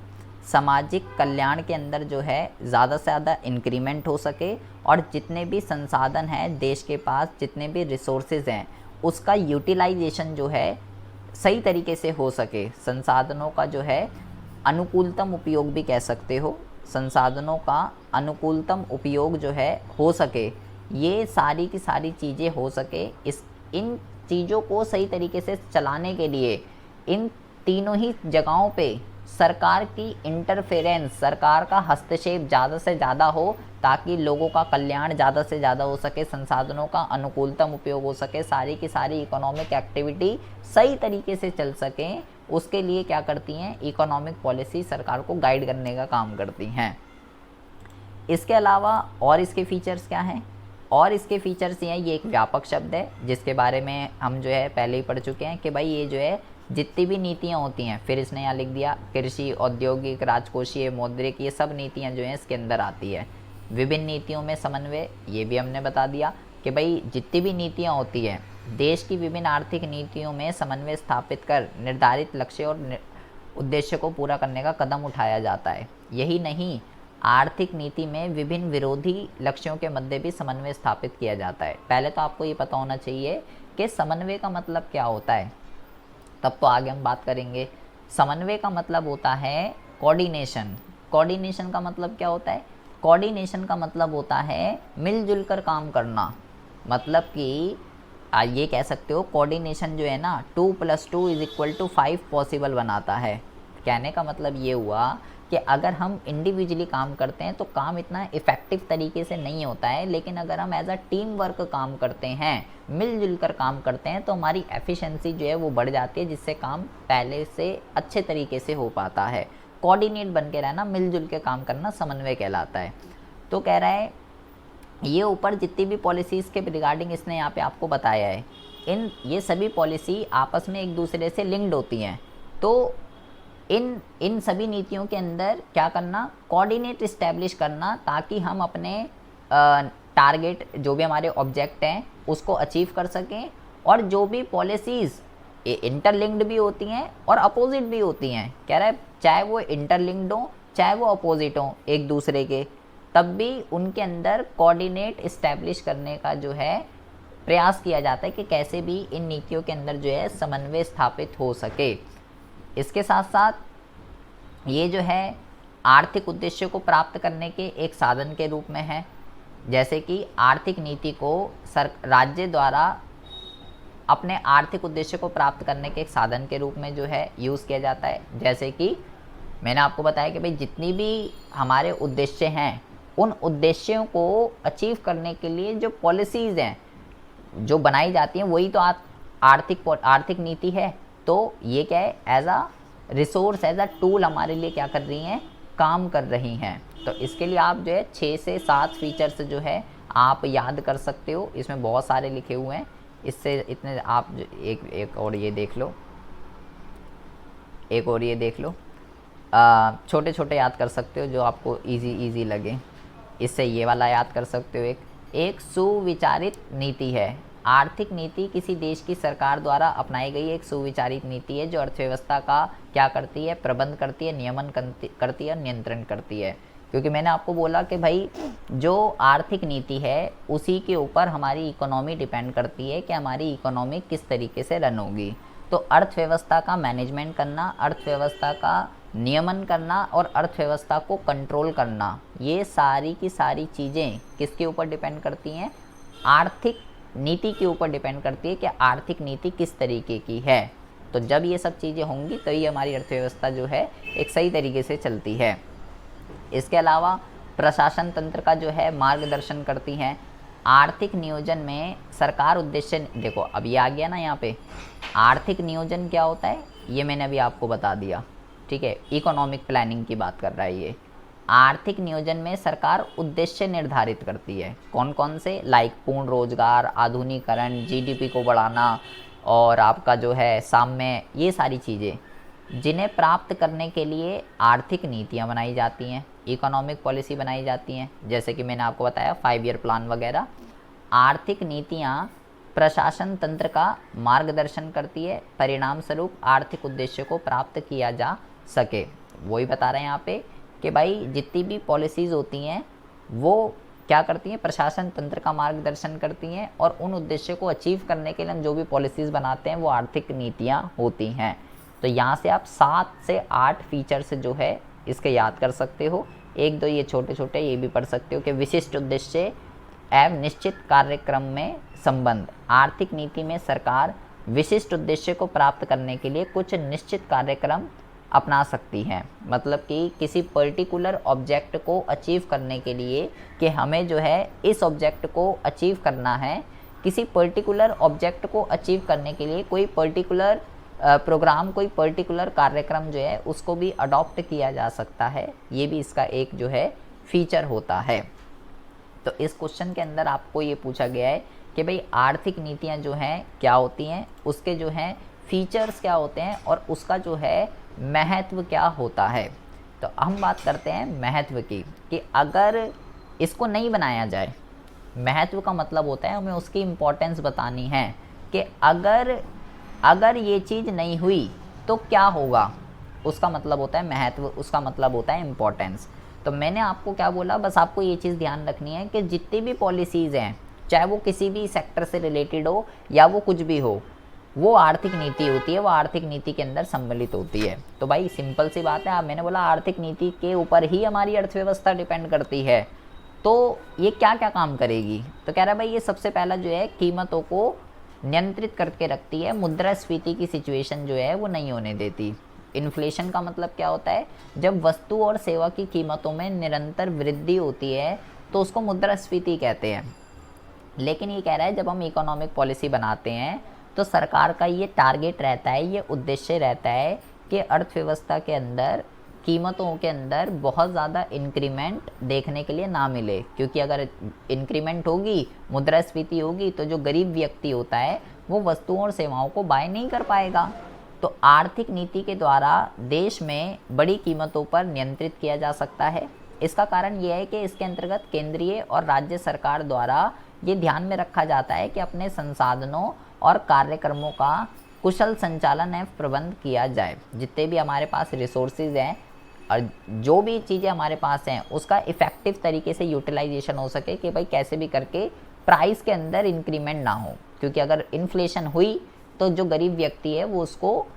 सामाजिक कल्याण के अंदर जो है ज़्यादा से ज़्यादा इंक्रीमेंट हो सके, और जितने भी संसाधन हैं देश के पास, जितने भी रिसोर्सेज हैं उसका यूटिलाइजेशन जो है सही तरीके से हो सके, संसाधनों का जो है अनुकूलतम उपयोग भी कह सकते हो, संसाधनों का अनुकूलतम उपयोग जो है हो सके, ये सारी की सारी चीज़ें हो सके, इन चीज़ों को सही तरीके से चलाने के लिए इन तीनों ही जगहों पे सरकार की इंटरफेरेंस, सरकार का हस्तक्षेप ज़्यादा से ज़्यादा हो, ताकि लोगों का कल्याण ज़्यादा से ज़्यादा हो सके, संसाधनों का अनुकूलतम उपयोग हो सके, सारी की सारी इकोनॉमिक एक्टिविटी सही तरीके से चल सकें। उसके लिए क्या करती हैं, इकोनॉमिक पॉलिसी सरकार को गाइड करने का काम करती हैं। इसके अलावा और इसके फीचर्स क्या हैं, और इसके फीचर्स ये हैं, ये एक व्यापक शब्द है जिसके बारे में हम जो है पहले ही पढ़ चुके हैं कि भाई ये जो है जितनी भी नीतियाँ होती हैं, फिर इसने यहाँ लिख दिया कृषि, औद्योगिक, राजकोषीय, मौद्रिक, ये सब नीतियाँ जो हैं इसके अंदर आती है। विभिन्न नीतियों में समन्वय, ये भी हमने बता दिया कि भाई जितनी भी नीतियाँ होती हैं, देश की विभिन्न आर्थिक नीतियों में समन्वय स्थापित कर निर्धारित लक्ष्य और उद्देश्य को पूरा करने का कदम उठाया जाता है। यही नहीं, आर्थिक नीति में विभिन्न विरोधी लक्ष्यों के मध्य भी समन्वय स्थापित किया जाता है। पहले तो आपको ये पता होना चाहिए कि समन्वय का मतलब क्या होता है, तब तो आगे हम बात करेंगे। समन्वय का मतलब होता है कोऑर्डिनेशन। कोऑर्डिनेशन का मतलब क्या होता है, कोऑर्डिनेशन का मतलब होता है मिलजुल कर काम करना। मतलब कि ये कह सकते हो कोऑर्डिनेशन जो है ना 2 + 2 = 5 पॉसिबल बनाता है। कहने का मतलब ये हुआ कि अगर हम इंडिविजुअली काम करते हैं तो काम इतना इफ़ेक्टिव तरीके से नहीं होता है, लेकिन अगर हम एज अ टीम वर्क काम करते हैं, मिलजुल कर काम करते हैं, तो हमारी एफिशिएंसी जो है वो बढ़ जाती है, जिससे काम पहले से अच्छे तरीके से हो पाता है। कोऑर्डिनेट बन के रहना, मिलजुल के काम करना समन्वय कहलाता है। तो कह रहा है ये ऊपर जितनी भी पॉलिसीज़ के रिगार्डिंग इसने यहाँ पे आपको बताया है, ये सभी पॉलिसी आपस में एक दूसरे से लिंक्ड होती हैं। तो इन सभी नीतियों के अंदर क्या करना, कोऑर्डिनेट इस्टेब्लिश करना, ताकि हम अपने टारगेट, जो भी हमारे ऑब्जेक्ट हैं, उसको अचीव कर सकें। और जो भी पॉलिसीज़ इंटरलिंक्ड भी होती हैं और अपोजिट भी होती हैं, कह रहा है चाहे वो इंटरलिंक्ड हो चाहे वो अपोजिट हो एक दूसरे के, तब भी उनके अंदर कोऑर्डिनेट इस्टेब्लिश करने का जो है प्रयास किया जाता है कि कैसे भी इन नीतियों के अंदर जो है समन्वय स्थापित हो सके। इसके साथ साथ ये जो है आर्थिक उद्देश्य को प्राप्त करने के एक साधन के रूप में है। जैसे कि आर्थिक नीति को राज्य द्वारा अपने आर्थिक उद्देश्य को प्राप्त करने के एक साधन के रूप में जो है यूज़ किया जाता है। जैसे कि मैंने आपको बताया कि भाई जितनी भी हमारे उद्देश्य हैं, उन उद्देश्यों को अचीव करने के लिए जो पॉलिसीज़ हैं जो बनाई जाती हैं, वही तो आर्थिक नीति है। तो ये क्या है, as a resource, as a tool हमारे लिए क्या कर रही हैं, काम कर रही हैं। तो इसके लिए आप जो है 6 से 7 फीचर्स जो है आप याद कर सकते हो। इसमें बहुत सारे लिखे हुए हैं, इससे इतने आप एक और ये देख लो, एक और ये देख लो, छोटे छोटे याद कर सकते हो जो आपको इजी लगे। इससे ये वाला याद कर सकते हो, एक सुविचारित नीति है। आर्थिक नीति किसी देश की सरकार द्वारा अपनाई गई एक सुविचारित नीति है जो अर्थव्यवस्था का क्या करती है, प्रबंध करती है, नियमन करती है, नियंत्रण करती है। क्योंकि मैंने आपको बोला कि भाई जो आर्थिक नीति है उसी के ऊपर हमारी इकोनॉमी डिपेंड करती है कि हमारी इकोनॉमी किस तरीके से रन होगी। तो अर्थव्यवस्था का मैनेजमेंट करना, अर्थव्यवस्था का नियमन करना और अर्थव्यवस्था को कंट्रोल करना, ये सारी की सारी चीज़ें किसके ऊपर डिपेंड करती हैं, आर्थिक नीति के ऊपर डिपेंड करती है कि आर्थिक नीति किस तरीके की है। तो जब ये सब चीज़ें होंगी तो ये हमारी अर्थव्यवस्था जो है एक सही तरीके से चलती है। इसके अलावा प्रशासन तंत्र का जो है मार्गदर्शन करती हैं। आर्थिक नियोजन में सरकार उद्देश्य, देखो अब ये आ गया ना यहाँ पे, आर्थिक नियोजन क्या होता है ये मैंने अभी आपको बता दिया, ठीक है। इकोनॉमिक प्लानिंग की बात कर रहा है ये। आर्थिक नियोजन में सरकार उद्देश्य निर्धारित करती है, कौन कौन से, लाइक पूर्ण रोजगार, आधुनिकीकरण, जीडीपी को बढ़ाना और आपका जो है साम्य, ये सारी चीज़ें जिन्हें प्राप्त करने के लिए आर्थिक नीतियाँ बनाई जाती हैं, इकोनॉमिक पॉलिसी बनाई जाती हैं। जैसे कि मैंने आपको बताया 5 ईयर प्लान वगैरह। आर्थिक नीतियाँ प्रशासन तंत्र का मार्गदर्शन करती है, परिणाम स्वरूप आर्थिक उद्देश्य को प्राप्त किया जा सके। वही बता रहे हैं यहाँ पे कि भाई जितनी भी पॉलिसीज़ होती हैं वो क्या करती हैं, प्रशासन तंत्र का मार्गदर्शन करती हैं, और उन उद्देश्य को अचीव करने के लिए हम जो भी पॉलिसीज़ बनाते हैं वो आर्थिक नीतियाँ होती हैं। तो यहाँ से आप 7 से 8 फीचर्स जो है इसके याद कर सकते हो। एक दो ये छोटे छोटे ये भी पढ़ सकते हो कि विशिष्ट उद्देश्य एवं निश्चित कार्यक्रम में संबंध। आर्थिक नीति में सरकार विशिष्ट उद्देश्य को प्राप्त करने के लिए कुछ निश्चित कार्यक्रम अपना सकती है। मतलब कि किसी पर्टिकुलर ऑब्जेक्ट को अचीव करने के लिए कि हमें जो है इस ऑब्जेक्ट को अचीव करना है, किसी पर्टिकुलर ऑब्जेक्ट को अचीव करने के लिए कोई पर्टिकुलर प्रोग्राम, कोई पर्टिकुलर कार्यक्रम जो है उसको भी अडॉप्ट किया जा सकता है। ये भी इसका एक जो है फीचर होता है। तो इस क्वेश्चन के अंदर आपको ये पूछा गया है कि भाई आर्थिक नीतियाँ जो हैं क्या होती हैं, उसके जो हैं फीचर्स क्या होते हैं और उसका जो है महत्व क्या होता है। तो हम बात करते हैं महत्व की कि अगर इसको नहीं बनाया जाए, महत्व का मतलब होता है हमें उसकी इम्पोर्टेंस बतानी है कि अगर ये चीज़ नहीं हुई तो क्या होगा, उसका मतलब होता है महत्व, उसका मतलब होता है इम्पोर्टेंस। तो मैंने आपको क्या बोला, बस आपको ये चीज़ ध्यान रखनी है कि जितनी भी पॉलिसीज़ हैं, चाहे वो किसी भी सेक्टर से रिलेटेड हो या वो कुछ भी हो, वो आर्थिक नीति होती है, वो आर्थिक नीति के अंदर सम्मिलित होती है। तो भाई सिंपल सी बात है, मैंने बोला आर्थिक नीति के ऊपर ही हमारी अर्थव्यवस्था डिपेंड करती है। तो ये क्या क्या काम करेगी, तो कह रहा है भाई ये सबसे पहला जो है कीमतों को नियंत्रित करके रखती है, मुद्रास्फीति की सिचुएशन जो है वो नहीं होने देती। इन्फ्लेशन का मतलब क्या होता है, जब वस्तु और सेवा की कीमतों में निरंतर वृद्धि होती है तो उसको मुद्रास्फीति कहते हैं। लेकिन ये कह रहा है जब हम इकोनॉमिक पॉलिसी बनाते हैं तो सरकार का ये टारगेट रहता है, ये उद्देश्य रहता है कि अर्थव्यवस्था के अंदर कीमतों के अंदर बहुत ज़्यादा इंक्रीमेंट देखने के लिए ना मिले, क्योंकि अगर इंक्रीमेंट होगी, मुद्रास्फीति होगी, तो जो गरीब व्यक्ति होता है वो वस्तुओं और सेवाओं को बाय नहीं कर पाएगा। तो आर्थिक नीति के द्वारा देश में बड़ी कीमतों पर नियंत्रित किया जा सकता है। इसका कारण ये है कि इसके अंतर्गत केंद्रीय और राज्य सरकार द्वारा ये ध्यान में रखा जाता है कि अपने संसाधनों और कार्यक्रमों का कुशल संचालन एवं प्रबंध किया जाए। जितने भी हमारे पास रिसोर्सेज हैं और जो भी चीज़ें हमारे पास हैं उसका इफ़ेक्टिव तरीके से यूटिलाइजेशन हो सके कि भाई कैसे भी करके प्राइस के अंदर इंक्रीमेंट ना हो, क्योंकि अगर इन्फ्लेशन हुई तो जो गरीब व्यक्ति है वो उसको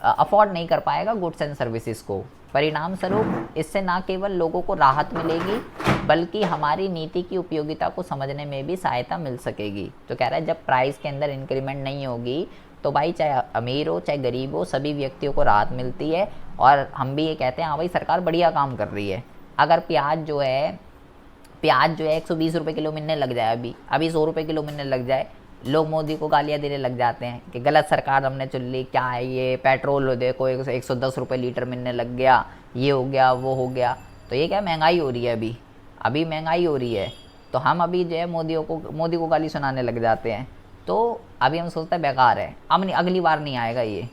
अफोर्ड नहीं कर पाएगा गुड्स एंड सर्विसेज को। परिणाम स्वरूप इससे ना केवल लोगों को राहत मिलेगी बल्कि हमारी नीति की उपयोगिता को समझने में भी सहायता मिल सकेगी। तो कह रहा है जब प्राइस के अंदर इंक्रीमेंट नहीं होगी तो भाई चाहे अमीर हो चाहे गरीब हो सभी व्यक्तियों को राहत मिलती है। और हम भी ये कहते हैं हाँ भाई सरकार बढ़िया काम कर रही है। अगर प्याज जो है 120 रुपये किलो मिलने लग जाए, अभी 100 रुपये किलो मिलने लग जाए, लोग मोदी को गालियाँ देने लग जाते हैं कि गलत सरकार हमने चुन ली, क्या है ये, पेट्रोल देखो 110 रुपये लीटर मिलने लग गया, ये हो गया वो हो गया। तो ये क्या महंगाई हो रही है, अभी महंगाई हो रही है, तो हम अभी जो है मोदी को गाली सुनाने लग जाते हैं। तो अभी हम सोचते हैं बेकार है, अब नहीं, अगली बार नहीं आएगा ये।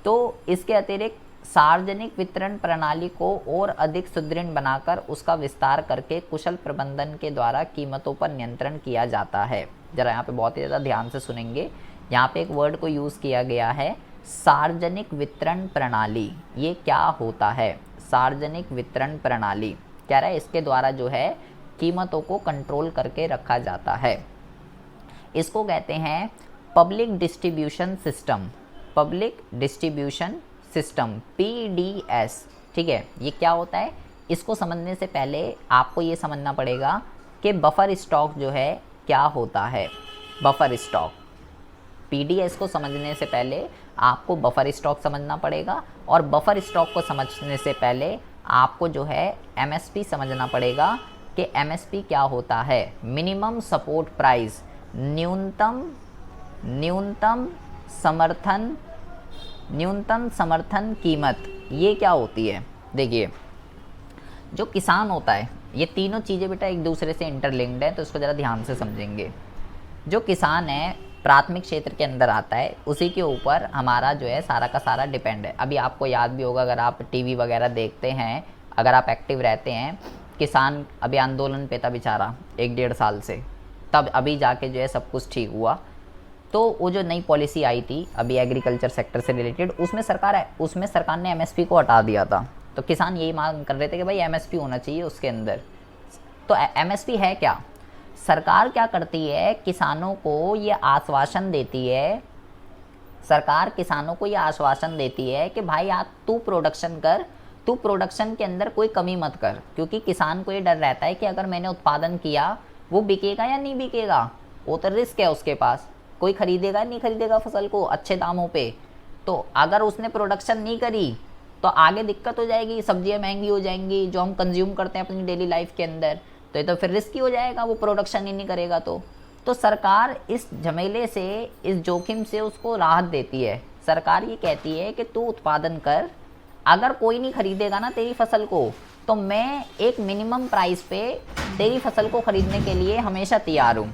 तो इसके अतिरिक्त सार्वजनिक वितरण प्रणाली को और अधिक सुदृढ़ बनाकर उसका विस्तार करके कुशल प्रबंधन के द्वारा कीमतों पर नियंत्रण किया जाता है। जरा यहाँ पे बहुत ही ज़्यादा ध्यान से सुनेंगे, यहाँ पे एक वर्ड को यूज़ किया गया है सार्वजनिक वितरण प्रणाली। ये क्या होता है, सार्वजनिक वितरण प्रणाली कह रहा है इसके द्वारा जो है कीमतों को कंट्रोल करके रखा जाता है। इसको कहते हैं public distribution system, public distribution system, PDS। ठीक है, ये क्या होता है, इसको समझने से पहले आपको ये समझना पड़ेगा कि बफर स्टॉक जो है क्या होता है। बफर स्टॉक, PDS को समझने से पहले आपको बफर स्टॉक समझना पड़ेगा, और बफर स्टॉक को समझने से पहले आपको जो है MSP समझना पड़ेगा कि MSP क्या होता है, मिनिमम सपोर्ट प्राइस, न्यूनतम समर्थन कीमत। ये क्या होती है, देखिए जो किसान होता है, ये तीनों चीज़ें बेटा एक दूसरे से इंटरलिंक्ड है, तो इसको ज़रा ध्यान से समझेंगे। जो किसान है प्राथमिक क्षेत्र के अंदर आता है, उसी के ऊपर हमारा जो है सारा का सारा डिपेंड है। अभी आपको याद भी होगा, अगर आप टीवी वगैरह देखते हैं, अगर आप एक्टिव रहते हैं, किसान अभी आंदोलन पे था बेचारा 1-1.5 साल से, तब अभी जाके जो है सब कुछ ठीक हुआ। तो वो जो नई पॉलिसी आई थी अभी एग्रीकल्चर सेक्टर से रिलेटेड, उसमें सरकार ने MSP को हटा दिया था। तो किसान यही मांग कर रहे थे कि भाई MSP होना चाहिए उसके अंदर। तो MSP है क्या, सरकार क्या करती है, किसानों को ये आश्वासन देती है, सरकार किसानों को यह आश्वासन देती है कि भाई आप तू प्रोडक्शन कर, तू प्रोडक्शन के अंदर कोई कमी मत कर, क्योंकि किसान को ये डर रहता है कि अगर मैंने उत्पादन किया वो बिकेगा या नहीं बिकेगा, वो तो रिस्क है उसके पास, कोई खरीदेगा नहीं खरीदेगा फसल को अच्छे दामों पे। तो अगर उसने प्रोडक्शन नहीं करी तो आगे दिक्कत हो जाएगी, सब्जियां महंगी हो जाएंगी जो हम कंज्यूम करते हैं अपनी डेली लाइफ के अंदर, तो ये तो फिर रिस्की हो जाएगा वो प्रोडक्शन ही नहीं करेगा। तो सरकार इस झमेले से, इस जोखिम से उसको राहत देती है। सरकार ये कहती है कि तू उत्पादन कर, अगर कोई नहीं खरीदेगा ना तेरी फसल को, तो मैं एक मिनिमम प्राइस पे तेरी फसल को खरीदने के लिए हमेशा तैयार हूँ।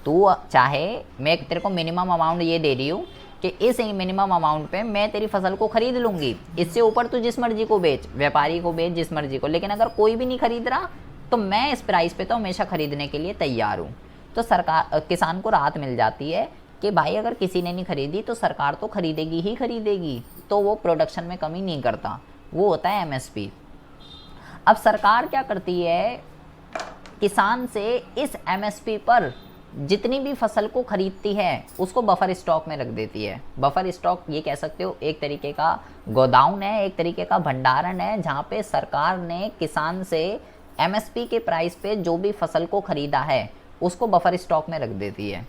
तू चाहे, मैं तेरे को मिनिमम अमाउंट ये दे रही हूँ कि इस मिनिमम अमाउंट पे मैं तेरी फसल को खरीद लूँगी, इससे ऊपर तू जिस मर्जी को बेच, व्यापारी को बेच, जिस मर्जी को, लेकिन अगर कोई भी नहीं खरीद रहा तो मैं इस प्राइस पे तो हमेशा खरीदने के लिए तैयार हूँ। तो सरकार, किसान को राहत मिल जाती है कि भाई अगर किसी ने नहीं खरीदी तो सरकार तो खरीदेगी ही खरीदेगी, तो वो प्रोडक्शन में कमी नहीं करता, वो होता है एमएसपी। अब सरकार क्या करती है, किसान से इस एमएसपी पर जितनी भी फसल को खरीदती है उसको बफर स्टॉक में रख देती है। बफर स्टॉक ये कह सकते हो एक तरीके का गोदाउन है, एक तरीके का भंडारण है, जहाँ पे सरकार ने किसान से एमएसपी के प्राइस पे जो भी फसल को खरीदा है उसको बफर स्टॉक में रख देती है।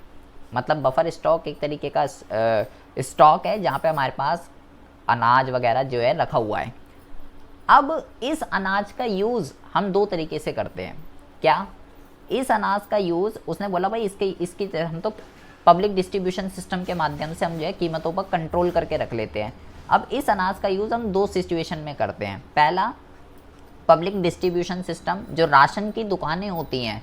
मतलब बफर स्टॉक एक तरीके का स्टॉक है जहाँ पे हमारे पास अनाज वगैरह जो है रखा हुआ है। अब इस अनाज का यूज़ हम दो तरीके से करते हैं। क्या? इस अनाज का यूज़, उसने बोला भाई इसकी हम तो पब्लिक डिस्ट्रीब्यूशन सिस्टम के माध्यम से हम जो है कीमतों पर कंट्रोल करके रख लेते हैं। अब इस अनाज का यूज़ हम दो सिचुएशन में करते हैं। पहला, पब्लिक डिस्ट्रीब्यूशन सिस्टम, जो राशन की दुकानें होती हैं,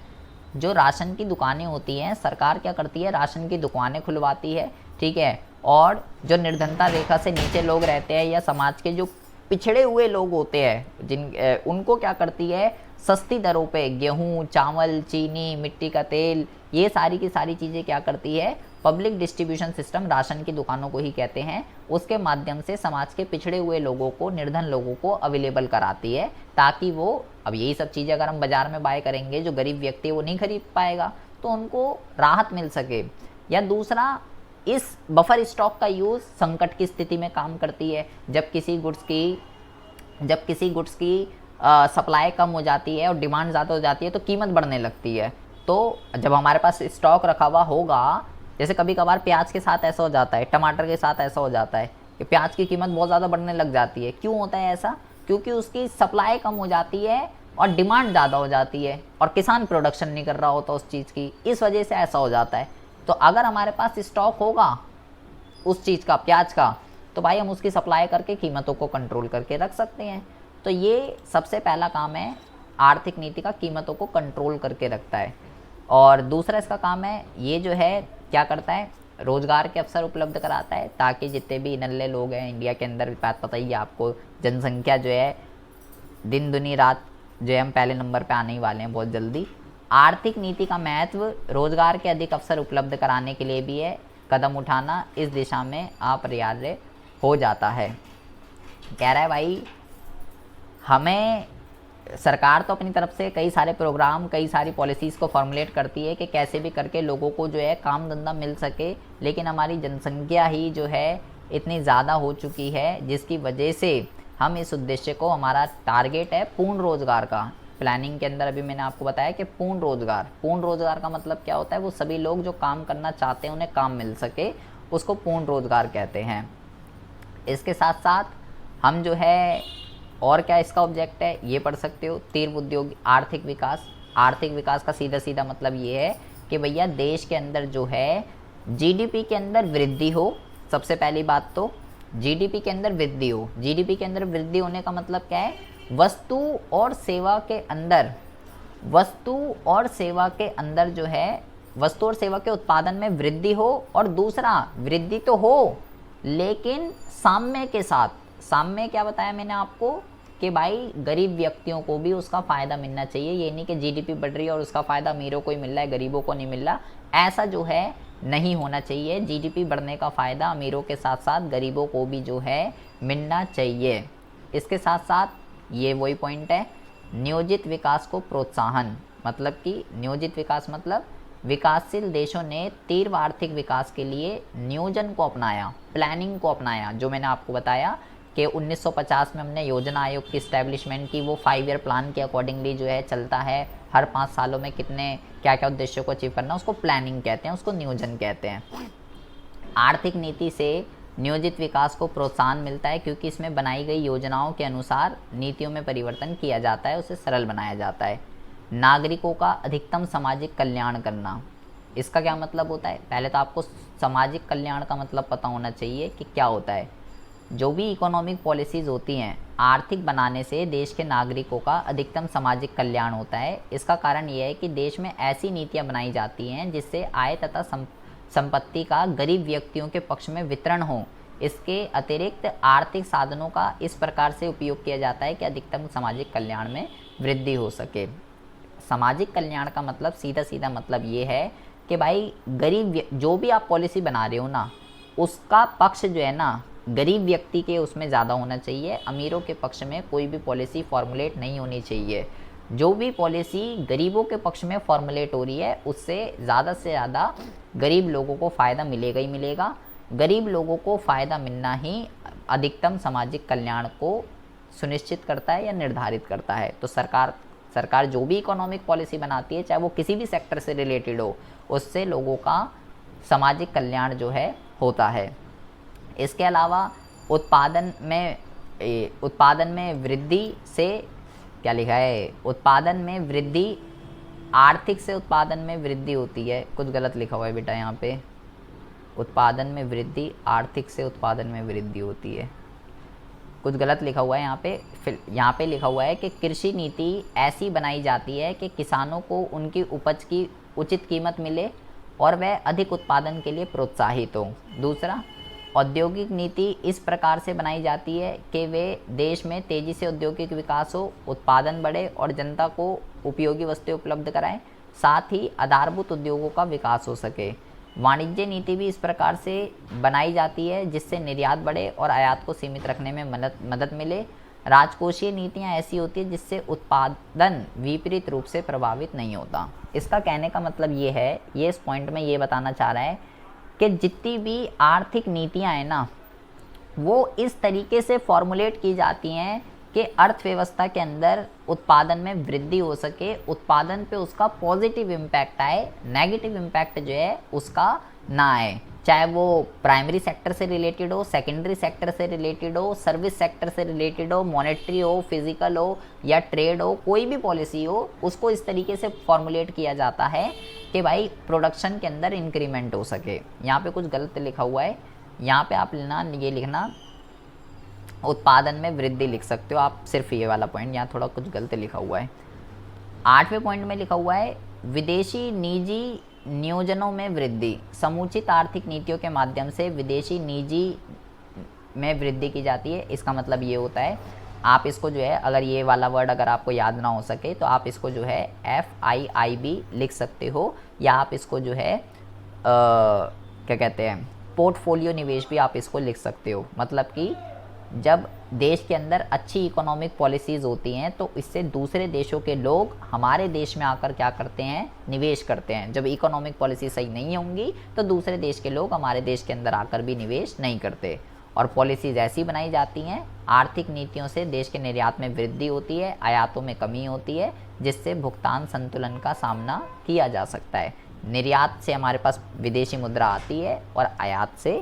जो राशन की दुकानें होती हैं, सरकार क्या करती है, राशन की दुकानें खुलवाती है, ठीक है। और जो निर्धनता रेखा से नीचे लोग रहते हैं या समाज के जो पिछड़े हुए लोग होते हैं उनको क्या करती है, सस्ती दरों पे गेहूं, चावल, चीनी, मिट्टी का तेल, ये सारी की सारी चीज़ें क्या करती है, पब्लिक डिस्ट्रीब्यूशन सिस्टम, राशन की दुकानों को ही कहते हैं, उसके माध्यम से समाज के पिछड़े हुए लोगों को, निर्धन लोगों को अवेलेबल कराती है, ताकि वो, अब यही सब चीज़ें अगर हम बाज़ार में बाय करेंगे, जो गरीब व्यक्ति वो नहीं खरीद पाएगा, तो उनको राहत मिल सके। या दूसरा, इस बफर स्टॉक का यूज़ संकट की स्थिति में काम करती है। जब किसी गुड्स की सप्लाई कम हो जाती है और डिमांड ज़्यादा हो जाती है तो कीमत बढ़ने लगती है। तो जब हमारे पास स्टॉक रखा हुआ होगा, जैसे कभी कभार प्याज के साथ ऐसा हो जाता है, टमाटर के साथ ऐसा हो जाता है कि प्याज की कीमत बहुत ज़्यादा बढ़ने लग जाती है। क्यों होता है ऐसा? क्योंकि उसकी सप्लाई कम हो जाती है और डिमांड ज़्यादा हो जाती है और किसान प्रोडक्शन नहीं कर रहा होता उस चीज़ की, इस वजह से ऐसा हो जाता है। तो अगर हमारे पास स्टॉक होगा उस चीज़ का, प्याज का, तो भाई हम उसकी सप्लाई करके कीमतों को कंट्रोल करके रख सकते हैं। तो ये सबसे पहला काम है आर्थिक नीति का, कीमतों को कंट्रोल करके रखता है। और दूसरा इसका काम है, ये जो है क्या करता है, रोज़गार के अवसर उपलब्ध कराता है, ताकि जितने भी नल्ले लोग हैं इंडिया के अंदर, बात पता ही है आपको, जनसंख्या जो है दिन दुनी रात जो है हम पहले नंबर पे आने ही वाले हैं बहुत जल्दी। आर्थिक नीति का महत्व रोज़गार के अधिक अवसर उपलब्ध कराने के लिए भी है, कदम उठाना इस दिशा में अपरिहार्य हो जाता है। कह रहा है भाई हमें, सरकार तो अपनी तरफ से कई सारे प्रोग्राम, कई सारी पॉलिसीज़ को फॉर्मुलेट करती है कि कैसे भी करके लोगों को जो है काम धंधा मिल सके, लेकिन हमारी जनसंख्या ही जो है इतनी ज़्यादा हो चुकी है, जिसकी वजह से हम इस उद्देश्य को, हमारा टारगेट है पूर्ण रोज़गार का। प्लानिंग के अंदर अभी मैंने आपको बताया कि पूर्ण रोज़गार का मतलब क्या होता है, वो सभी लोग जो काम करना चाहते हैं उन्हें काम मिल सके, उसको पूर्ण रोज़गार कहते हैं। इसके साथ साथ हम जो है और क्या इसका ऑब्जेक्ट है ये पढ़ सकते हो, तीव्र उद्योग आर्थिक विकास। आर्थिक विकास का सीधा सीधा मतलब ये है कि भैया देश के अंदर जो है जीडीपी के अंदर वृद्धि हो। सबसे पहली बात तो जीडीपी के अंदर वृद्धि हो। जीडीपी के अंदर वृद्धि होने का मतलब क्या है, वस्तु और सेवा के अंदर जो है वस्तु और सेवा के उत्पादन में वृद्धि हो, और दूसरा वृद्धि तो हो लेकिन साम्य के साथ। साम्य क्या बताया मैंने आपको कि भाई गरीब व्यक्तियों को भी उसका फ़ायदा मिलना चाहिए, ये नहीं कि जीडीपी बढ़ रही है और उसका फ़ायदा अमीरों को ही मिल रहा है, गरीबों को नहीं मिल रहा, ऐसा जो है नहीं होना चाहिए। जीडीपी बढ़ने का फ़ायदा अमीरों के साथ साथ गरीबों को भी जो है मिलना चाहिए। इसके साथ साथ ये वही पॉइंट है, नियोजित विकास को प्रोत्साहन। मतलब कि नियोजित विकास मतलब विकासशील देशों ने तीव्र आर्थिक विकास के लिए नियोजन को अपनाया, प्लानिंग को अपनाया। जो मैंने आपको बताया कि 1950 में हमने योजना आयोग की इस्टेब्लिशमेंट की, वो 5 ईयर प्लान के अकॉर्डिंगली जो है चलता है। हर 5 सालों में कितने क्या क्या उद्देश्यों को अचीव करना, उसको प्लानिंग कहते हैं, उसको नियोजन कहते हैं। आर्थिक नीति से नियोजित विकास को प्रोत्साहन मिलता है, क्योंकि इसमें बनाई गई योजनाओं के अनुसार नीतियों में परिवर्तन किया जाता है, उसे सरल बनाया जाता है। नागरिकों का अधिकतम सामाजिक कल्याण करना, इसका क्या मतलब होता है? पहले तो आपको सामाजिक कल्याण का मतलब पता होना चाहिए कि क्या होता है। जो भी इकोनॉमिक पॉलिसीज़ होती हैं, आर्थिक बनाने से देश के नागरिकों का अधिकतम सामाजिक कल्याण होता है। इसका कारण यह है कि देश में ऐसी नीतियां बनाई जाती हैं जिससे आय तथा संपत्ति का गरीब व्यक्तियों के पक्ष में वितरण हो। इसके अतिरिक्त आर्थिक साधनों का इस प्रकार से उपयोग किया जाता है कि अधिकतम सामाजिक कल्याण में वृद्धि हो सके। सामाजिक कल्याण का मतलब सीधा सीधा मतलब ये है कि भाई गरीब, जो भी आप पॉलिसी बना रहे हो ना, उसका पक्ष जो है ना गरीब व्यक्ति के उसमें ज़्यादा होना चाहिए। अमीरों के पक्ष में कोई भी पॉलिसी फॉर्मुलेट नहीं होनी चाहिए। जो भी पॉलिसी गरीबों के पक्ष में फॉर्मुलेट हो रही है, उससे ज़्यादा गरीब लोगों को फ़ायदा मिलेगा ही मिलेगा। गरीब लोगों को फ़ायदा मिलना ही अधिकतम सामाजिक कल्याण को सुनिश्चित करता है या निर्धारित करता है। तो सरकार जो भी इकोनॉमिक पॉलिसी बनाती है, चाहे वो किसी भी सेक्टर से रिलेटेड हो, उससे लोगों का सामाजिक कल्याण जो है होता है। इसके अलावा उत्पादन में वृद्धि से क्या लिखा है? उत्पादन में वृद्धि, आर्थिक से उत्पादन में वृद्धि होती है। कुछ गलत लिखा हुआ है बेटा यहाँ पे। उत्पादन में वृद्धि, आर्थिक से उत्पादन में वृद्धि होती है, कुछ गलत लिखा हुआ है यहाँ पे। फिर यहाँ पे लिखा हुआ है कि कृषि नीति ऐसी बनाई जाती है कि किसानों को उनकी उपज की उचित कीमत मिले और वह अधिक उत्पादन के लिए प्रोत्साहित हो। दूसरा, औद्योगिक नीति इस प्रकार से बनाई जाती है कि वे देश में तेज़ी से औद्योगिक विकास हो, उत्पादन बढ़े और जनता को उपयोगी वस्तुएं उपलब्ध कराएं, साथ ही आधारभूत उद्योगों का विकास हो सके। वाणिज्य नीति भी इस प्रकार से बनाई जाती है जिससे निर्यात बढ़े और आयात को सीमित रखने में मदद मिले। राजकोषीय नीतियाँ ऐसी होती है जिससे उत्पादन विपरीत रूप से प्रभावित नहीं होता। इसका कहने का मतलब ये है, ये इस पॉइंट में ये बताना चाह रहा है कि जितनी भी आर्थिक नीतियाँ हैं ना, वो इस तरीके से फॉर्मुलेट की जाती हैं कि अर्थव्यवस्था के अंदर उत्पादन में वृद्धि हो सके, उत्पादन पे उसका पॉजिटिव इम्पैक्ट आए, नेगेटिव इम्पैक्ट जो है उसका ना आए। चाहे वो प्राइमरी सेक्टर से रिलेटेड हो, सेकेंडरी सेक्टर से रिलेटेड हो, सर्विस सेक्टर से रिलेटेड हो, मॉनेटरी हो, फिजिकल हो या ट्रेड हो, कोई भी पॉलिसी हो, उसको इस तरीके से फॉर्मुलेट किया जाता है कि भाई प्रोडक्शन के अंदर इंक्रीमेंट हो सके। यहाँ पे कुछ गलत लिखा हुआ है, यहाँ पे आप ये लिखना उत्पादन में वृद्धि लिख सकते हो आप, सिर्फ ये वाला पॉइंट यहाँ थोड़ा कुछ गलत लिखा हुआ है। 8वें पॉइंट में लिखा हुआ है विदेशी निजी नियोजनों में वृद्धि। समुचित आर्थिक नीतियों के माध्यम से विदेशी निजी में वृद्धि की जाती है। इसका मतलब ये होता है, आप इसको जो है, अगर ये वाला वर्ड अगर आपको याद ना हो सके तो आप इसको जो है FIIB लिख सकते हो, या आप इसको जो है क्या कहते हैं, पोर्टफोलियो निवेश भी आप इसको लिख सकते हो। मतलब कि जब देश के अंदर अच्छी इकोनॉमिक पॉलिसीज़ होती हैं तो इससे दूसरे देशों के लोग हमारे देश में आकर क्या करते हैं, निवेश करते हैं। जब इकोनॉमिक पॉलिसी सही नहीं होंगी तो दूसरे देश के लोग हमारे देश के अंदर आकर भी निवेश नहीं करते। और पॉलिसीज़ ऐसी बनाई जाती हैं, आर्थिक नीतियों से देश के निर्यात में वृद्धि होती है, आयातों में कमी होती है, जिससे भुगतान संतुलन का सामना किया जा सकता है। निर्यात से हमारे पास विदेशी मुद्रा आती है और आयात से